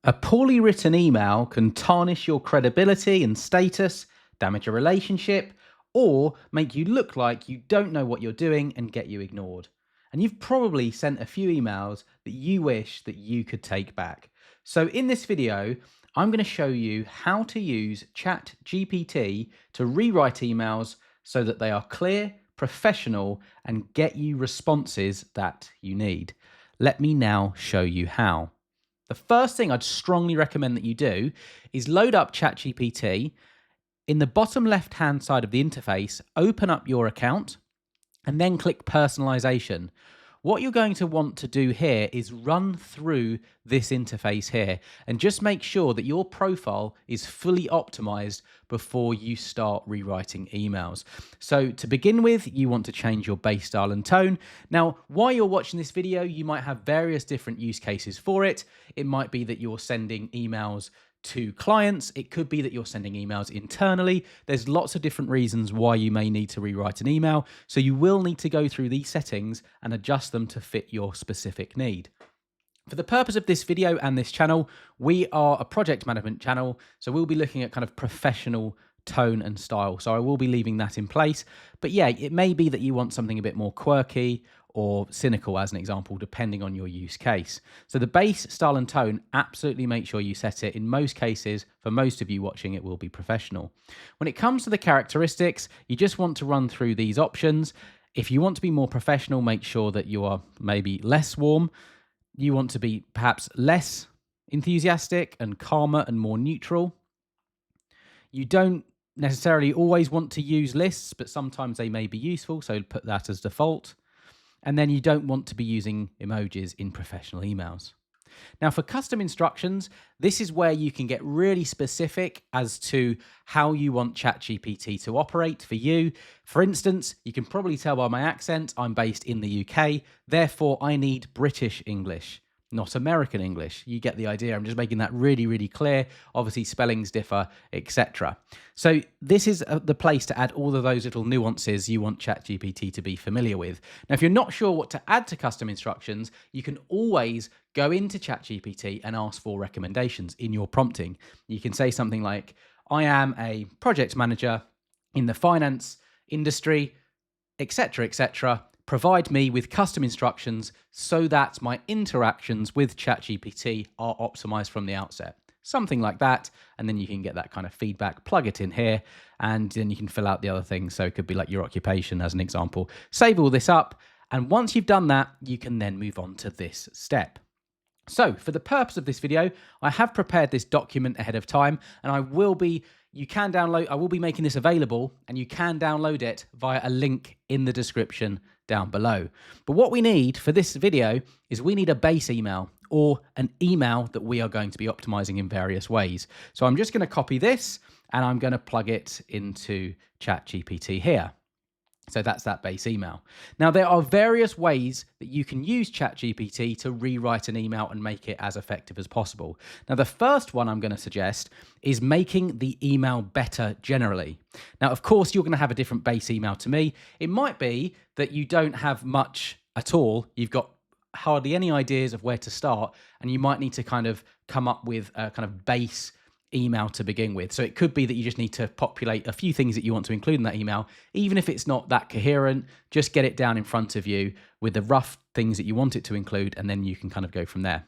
A poorly written email can tarnish your credibility and status, damage a relationship, or make you look like you don't know what you're doing and get you ignored. And you've probably sent a few emails that you wish that you could take back. So in this video, I'm going to show you how to use ChatGPT to rewrite emails so that they are clear, professional, and get you responses that you need. Let me now show you how. The first thing I'd strongly recommend that you do is load up ChatGPT. In the bottom left-hand side of the interface, open up your account and then click personalization. What you're going to want to do here is run through this interface here and just make sure that your profile is fully optimized before you start rewriting emails. So to begin with, you want to change your base style and tone. Now, while you're watching this video, you might have various different use cases for it. It might be that you're sending emails to clients. It could be that you're sending emails internally. There's lots of different reasons why you may need to rewrite an email. So you will need to go through these settings and adjust them to fit your specific need. For the purpose of this video and this channel, we are a project management channel. So we'll be looking at kind of professional tone and style. So I will be leaving that in place. But yeah, it may be that you want something a bit more quirky or cynical as an example, depending on your use case. So the base style and tone, absolutely make sure you set it. In most cases, for most of you watching, it will be professional. When it comes to the characteristics, you just want to run through these options. If you want to be more professional, make sure that you are maybe less warm. You want to be perhaps less enthusiastic and calmer and more neutral. You don't necessarily always want to use lists, but sometimes they may be useful, so put that as default. And then you don't want to be using emojis in professional emails. Now, for custom instructions, this is where you can get really specific as to how you want ChatGPT to operate for you. For instance, you can probably tell by my accent, I'm based in the UK, therefore I need British English, not American English. You get the idea. I'm just making that really, really clear. Obviously, spellings differ, etc. So this is the place to add all of those little nuances you want ChatGPT to be familiar with. Now, if you're not sure what to add to custom instructions, you can always go into ChatGPT and ask for recommendations in your prompting. You can say something like, I am a project manager in the finance industry, etc., etc. Provide me with custom instructions so that my interactions with ChatGPT are optimized from the outset. Something like that, and then you can get that kind of feedback, plug it in here, and then you can fill out the other things. So it could be like your occupation as an example. Save all this up, and once you've done that, you can then move on to this step. So for the purpose of this video, I have prepared this document ahead of time, and I will be making this available, and you can download it via a link in the description down below. But what we need for this video is we need a base email or an email that we are going to be optimizing in various ways. So I'm just going to copy this and I'm going to plug it into ChatGPT here. So that's that base email. Now, there are various ways that you can use ChatGPT to rewrite an email and make it as effective as possible. Now, the first one I'm going to suggest is making the email better generally. Now, of course, you're going to have a different base email to me. It might be that you don't have much at all. You've got hardly any ideas of where to start, and you might need to kind of come up with a kind of base email to begin with. So it could be that you just need to populate a few things that you want to include in that email. Even if it's not that coherent, just get it down in front of you with the rough things that you want it to include, and then you can kind of go from there.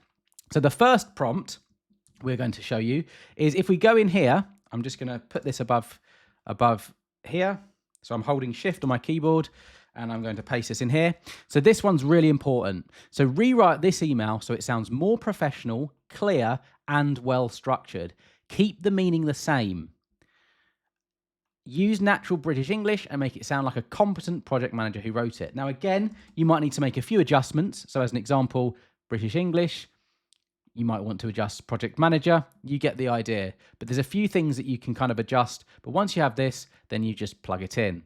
So the first prompt we're going to show you is if we go in here, I'm just going to put this above here. So I'm holding shift on my keyboard and I'm going to paste this in here. So this one's really important. So rewrite this email so it sounds more professional, clear, and well structured. Keep the meaning the same. Use natural British English and make it sound like a competent project manager who wrote it. Now, again, you might need to make a few adjustments. So as an example, British English, you might want to adjust project manager. You get the idea. But there's a few things that you can kind of adjust. But once you have this, then you just plug it in.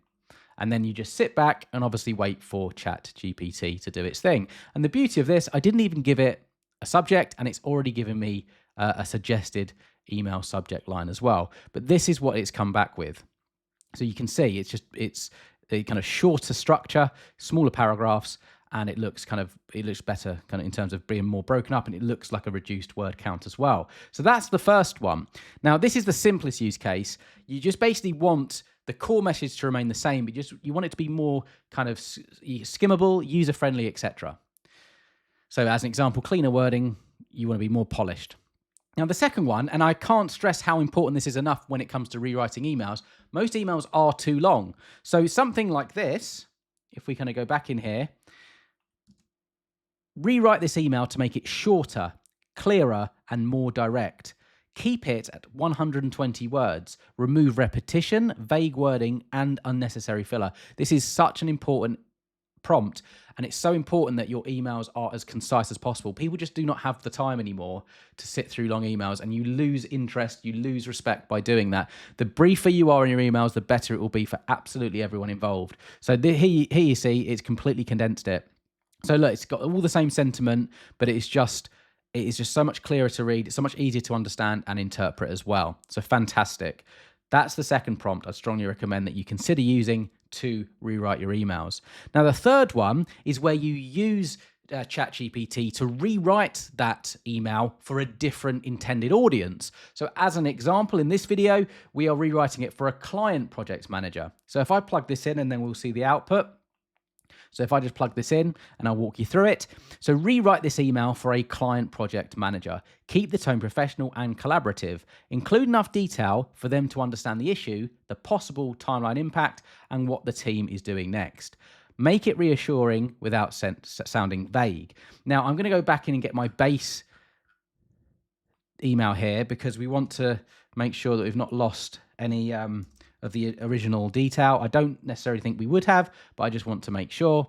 And then you just sit back and obviously wait for ChatGPT to do its thing. And the beauty of this, I didn't even give it a subject, and it's already given me a suggested email subject line as well. But this is what it's come back with. So you can see it's a kind of shorter structure, smaller paragraphs, and it looks better kind of in terms of being more broken up, and it looks like a reduced word count as well. So that's the first one. Now, this is the simplest use case. You just basically want the core message to remain the same, but you want it to be more kind of skimmable, user-friendly, etc. So as an example, cleaner wording, you want to be more polished. Now, the second one, and I can't stress how important this is enough when it comes to rewriting emails, most emails are too long. So something like this, if we kind of go back in here, rewrite this email to make it shorter, clearer, and more direct. Keep it at 120 words. Remove repetition, vague wording, and unnecessary filler. This is such an important prompt, and it's so important that your emails are as concise as possible. People just do not have the time anymore to sit through long emails, and you lose interest, you lose respect by doing that. The briefer you are in your emails, the better it will be for absolutely everyone involved. So here you see it's completely condensed it. So look, it's got all the same sentiment, but it is just so much clearer to read. It's so much easier to understand and interpret as well. So fantastic. That's the second prompt I strongly recommend that you consider using to rewrite your emails. Now, the third one is where you use ChatGPT to rewrite that email for a different intended audience. So as an example, in this video, we are rewriting it for a client project manager. So if I plug this in, and then we'll see the output. So if I just plug this in and I'll walk you through it. So rewrite this email for a client project manager. Keep the tone professional and collaborative. Include enough detail for them to understand the issue, the possible timeline impact, and what the team is doing next. Make it reassuring without sounding vague. Now, I'm going to go back in and get my base email here because we want to make sure that we've not lost any of the original detail. I don't necessarily think we would have, but I just want to make sure.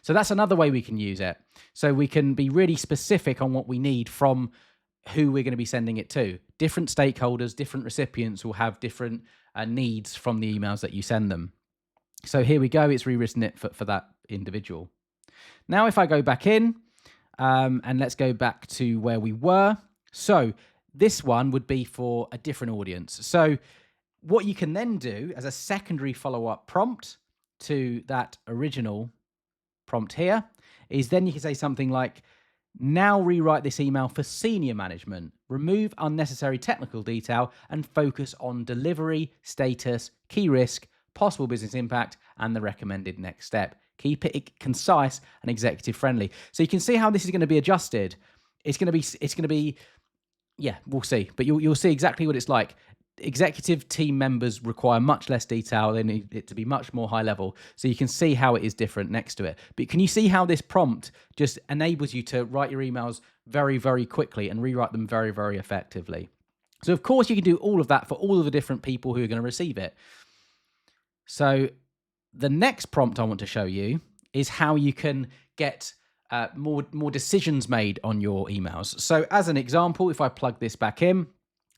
So that's another way we can use it. So we can be really specific on what we need from who we're going to be sending it to. Different stakeholders, different recipients will have different needs from the emails that you send them. So here we go. It's rewritten it for that individual. Now, if I go back in and let's go back to where we were. So this one would be for a different audience. So what you can then do as a secondary follow-up prompt to that original prompt here is then you can say something like, now rewrite this email for senior management. Remove unnecessary technical detail and focus on delivery, status, key risk, possible business impact, and the recommended next step. Keep it concise and executive friendly. So you can see how this is going to be adjusted. It's going to be, yeah, we'll see. But you'll see exactly what it's like. Executive team members require much less detail. They need it to be much more high level. So you can see how it is different next to it. But can you see how this prompt just enables you to write your emails very, very quickly and rewrite them very, very effectively? So of course you can do all of that for all of the different people who are going to receive it. So the next prompt I want to show you is how you can get more decisions made on your emails. So as an example, if I plug this back in,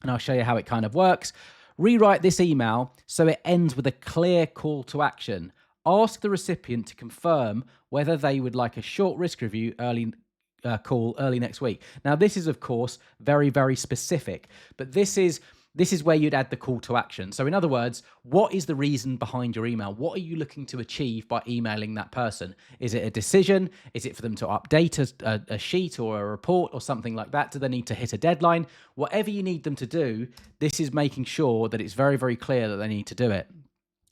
and I'll show you how it kind of works. Rewrite this email so it ends with a clear call to action. Ask the recipient to confirm whether they would like a short risk review call early next week. Now, this is, of course, very, very specific, but this is where you'd add the call to action. So in other words, what is the reason behind your email? What are you looking to achieve by emailing that person? Is it a decision? Is it for them to update a sheet or a report or something like that? Do they need to hit a deadline? Whatever you need them to do, this is making sure that it's very, very clear that they need to do it.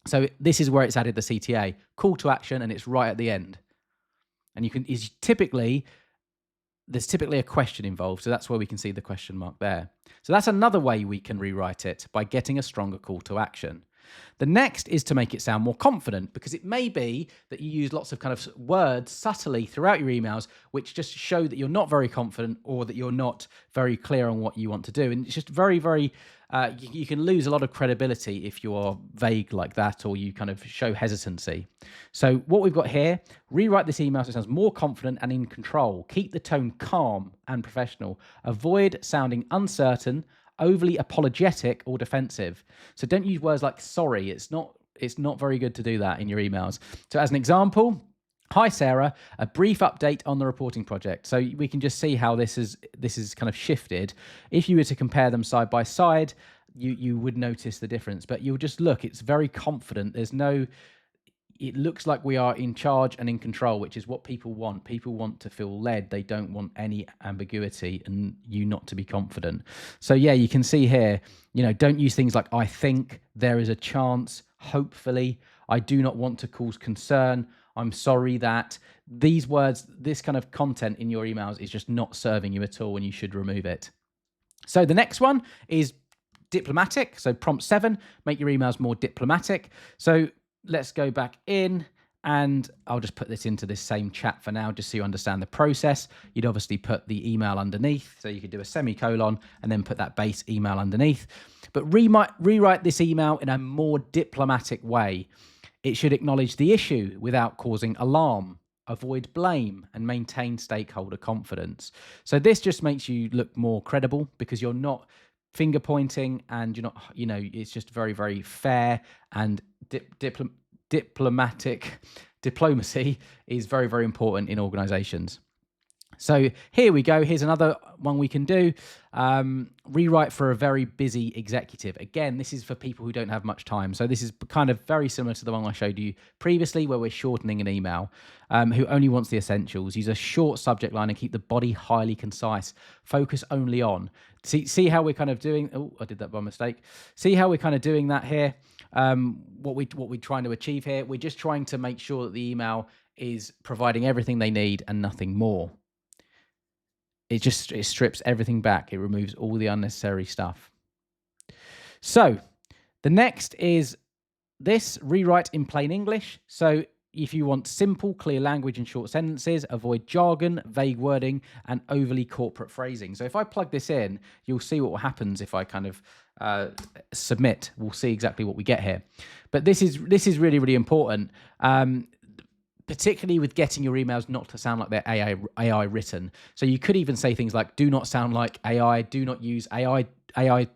So this is where it's added the CTA, call to action, and it's right at the end. And there's typically a question involved, so that's where we can see the question mark there. So that's another way we can rewrite it, by getting a stronger call to action. The next is to make it sound more confident, because it may be that you use lots of kind of words subtly throughout your emails, which just show that you're not very confident or that you're not very clear on what you want to do. And it's just very, very, you can lose a lot of credibility if you are vague like that, or you kind of show hesitancy. So what we've got here, rewrite this email so it sounds more confident and in control. Keep the tone calm and professional. Avoid sounding uncertain, overly apologetic, or defensive. So don't use words like sorry. It's not very good to do that in your emails. So as an example, hi Sarah, a brief update on the reporting project. So we can just see how this is kind of shifted. If you were to compare them side by side, you would notice the difference, but you'll just look, it's very confident. There's no, it looks like we are in charge and in control, which is what people want. People want to feel led. They don't want any ambiguity and you not to be confident. So yeah, you can see here, don't use things like I think, there is a chance, hopefully, I do not want to cause concern, I'm sorry that. These words, this kind of content in your emails is just not serving you at all and you should remove it. So the next one is diplomatic. So prompt 7, make your emails more diplomatic. So let's go back in and I'll just put this into this same chat for now, just so you understand the process. You'd obviously put the email underneath. So you could do a semicolon and then put that base email underneath. But rewrite this email in a more diplomatic way. It should acknowledge the issue without causing alarm, avoid blame, and maintain stakeholder confidence. So this just makes you look more credible because you're not finger pointing and you're not, it's just very, very fair and diplomatic. Diplomacy is very, very important in organizations. So here we go. Here's another one we can do. Rewrite for a very busy executive. Again, this is for people who don't have much time. So this is kind of very similar to the one I showed you previously where we're shortening an email, who only wants the essentials. Use a short subject line and keep the body highly concise. Focus only on. See how we're kind of doing. Oh, I did that by mistake. See how we're kind of doing that here. What we're trying to achieve here. We're just trying to make sure that the email is providing everything they need and nothing more. It strips everything back. It removes all the unnecessary stuff. So the next is this, rewrite in plain English. So if you want simple, clear language and short sentences, avoid jargon, vague wording, and overly corporate phrasing. So if I plug this in, you'll see what happens if I kind of submit. We'll see exactly what we get here. But this is really, really important. Particularly with getting your emails not to sound like they're AI written. So you could even say things like, do not sound like AI, do not use AI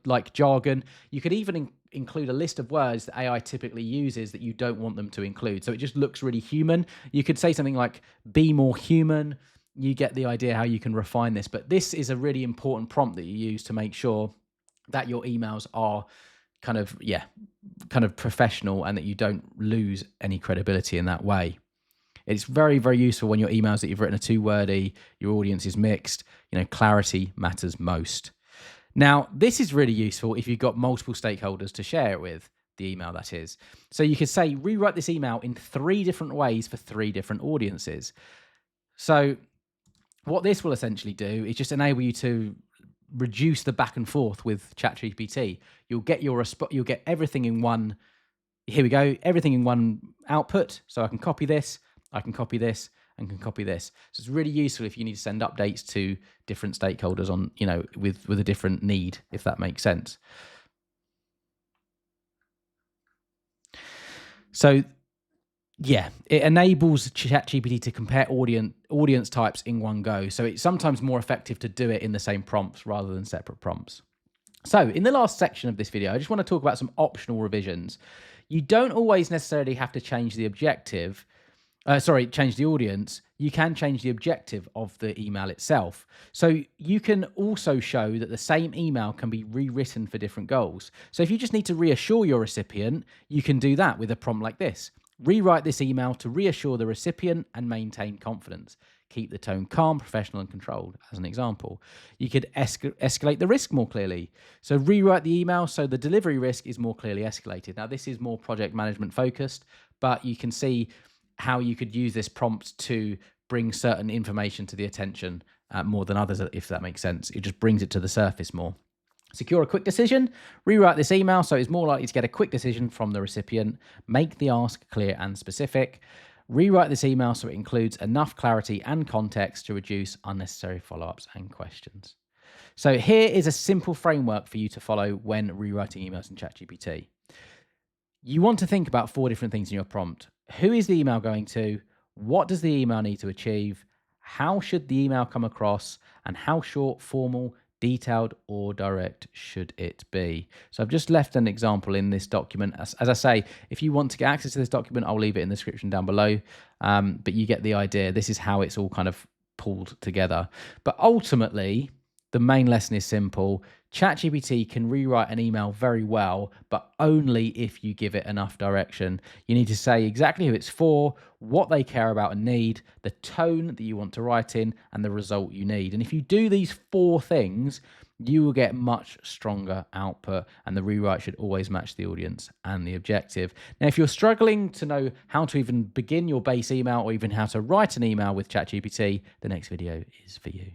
like jargon. You could even include a list of words that AI typically uses that you don't want them to include. So it just looks really human. You could say something like, be more human. You get the idea how you can refine this. But this is a really important prompt that you use to make sure that your emails are kind of professional and that you don't lose any credibility in that way. It's very, very useful when your emails that you've written are too wordy, your audience is mixed, clarity matters most. Now, this is really useful if you've got multiple stakeholders to share it with, the email that is. So you could say, rewrite this email in 3 different ways for 3 different audiences. So what this will essentially do is just enable you to reduce the back and forth with ChatGPT. You'll get you'll get everything in one. Here we go, everything in one output. So I can copy this. I can copy this and can copy this. So it's really useful if you need to send updates to different stakeholders on, with a different need, if that makes sense. So yeah, it enables ChatGPT to compare audience types in one go. So it's sometimes more effective to do it in the same prompts rather than separate prompts. So in the last section of this video, I just want to talk about some optional revisions. You don't always necessarily have to change the objective. Change the audience. You can change the objective of the email itself. So you can also show that the same email can be rewritten for different goals. So if you just need to reassure your recipient, you can do that with a prompt like this. Rewrite this email to reassure the recipient and maintain confidence. Keep the tone calm, professional, and controlled, as an example. You could escalate the risk more clearly. So rewrite the email so the delivery risk is more clearly escalated. Now, this is more project management focused, but you can see how you could use this prompt to bring certain information to the attention more than others, if that makes sense. It just brings it to the surface more. Secure a quick decision. Rewrite this email so it's more likely to get a quick decision from the recipient. Make the ask clear and specific. Rewrite this email so it includes enough clarity and context to reduce unnecessary follow-ups and questions. So here is a simple framework for you to follow when rewriting emails in ChatGPT. You want to think about 4 different things in your prompt. Who is the email going to? What does the email need to achieve? How should the email come across? And how short, formal, detailed, or direct should it be? So I've just left an example in this document. As I say, if you want to get access to this document, I'll leave it in the description down below. But you get the idea. This is how it's all kind of pulled together. But ultimately, the main lesson is simple. ChatGPT can rewrite an email very well, but only if you give it enough direction. You need to say exactly who it's for, what they care about and need, the tone that you want to write in, and the result you need. And if you do these four things, you will get much stronger output, and the rewrite should always match the audience and the objective. Now, if you're struggling to know how to even begin your base email or even how to write an email with ChatGPT, the next video is for you.